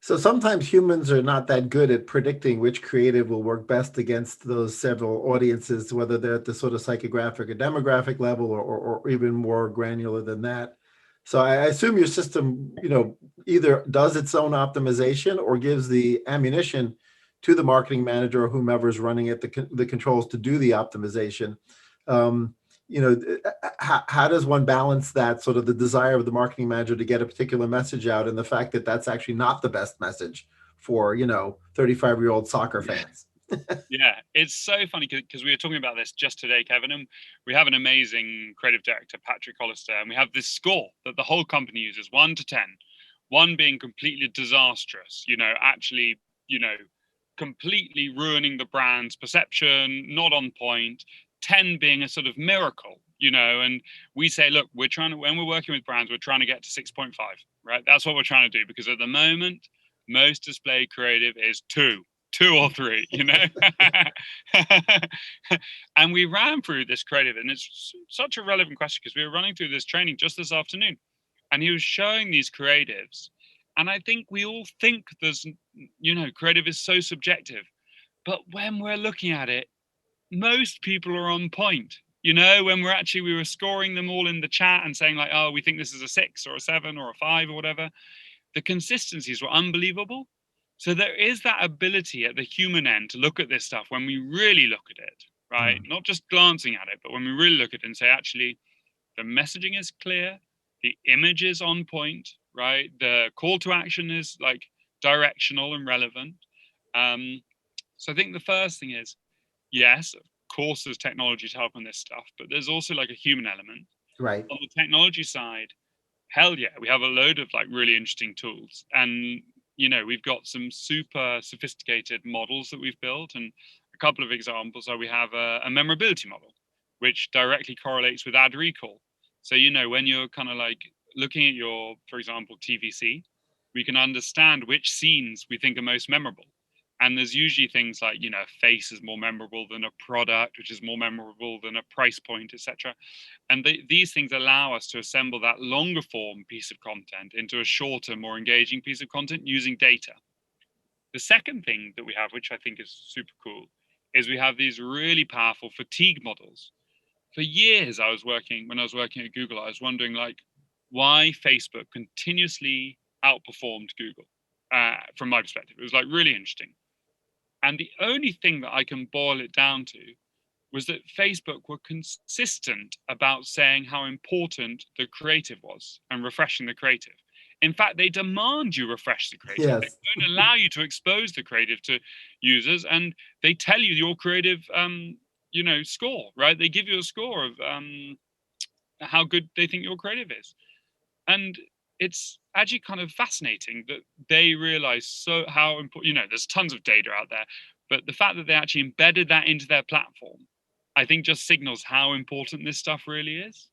So sometimes humans are not that good at predicting which creative will work best against those several audiences, whether they're at the sort of psychographic or demographic level, or even more granular than that. So I assume your system, either does its own optimization or gives the ammunition to the marketing manager or whomever's running it, the controls to do the optimization. Um, how does one balance that sort of the desire of the marketing manager to get a particular message out and the fact that that's actually not the best message for 35-year-old soccer fans? Yeah, it's so funny because we were talking about this just today, Kevin, and we have an amazing creative director, Patrick Hollister, and we have this score that the whole company uses, 1 to 10, 1 being completely disastrous, actually, completely ruining the brand's perception, not on point, 10 being a sort of miracle, and we say, look, when we're working with brands, we're trying to get to 6.5, right? That's what we're trying to do, because at the moment, most display creative is 2 or 3, and we ran through this creative, and it's such a relevant question because we were running through this training just this afternoon, and he was showing these creatives, and I think we all think there's, creative is so subjective, but when we're looking at it, most people are on point. When we were scoring them all in the chat and saying like, oh, we think this is a 6 or a 7 or a 5 or whatever, the consistencies were unbelievable. So there is that ability at the human end to look at this stuff when we really look at it, right? Mm. Not just glancing at it, but when we really look at it and say, actually, the messaging is clear, the image is on point, right? The call to action is like directional and relevant. So I think the first thing is, yes, of course, there's technology to help on this stuff, but there's also like a human element. Right. On the technology side, hell yeah, we have a load of like really interesting tools, and we've got some super sophisticated models that we've built, and a couple of examples are we have a memorability model which directly correlates with ad recall. So when you're kind of like looking at your, for example, TVC, we can understand which scenes we think are most memorable. And there's usually things like, a face is more memorable than a product, which is more memorable than a price point, etc. And these things allow us to assemble that longer form piece of content into a shorter, more engaging piece of content using data. The second thing that we have, which I think is super cool, is we have these really powerful fatigue models. For years, when I was working at Google, I was wondering like why Facebook continuously outperformed Google. From my perspective, it was like really interesting. And the only thing that I can boil it down to was that Facebook were consistent about saying how important the creative was and refreshing the creative. In fact, they demand you refresh the creative. They Yes. don't allow you to expose the creative to users, and they tell you your creative, score, right? They give you a score of how good they think your creative is, and it's actually kind of fascinating that they realize so how important. There's tons of data out there, but the fact that they actually embedded that into their platform, I think, just signals how important this stuff really is.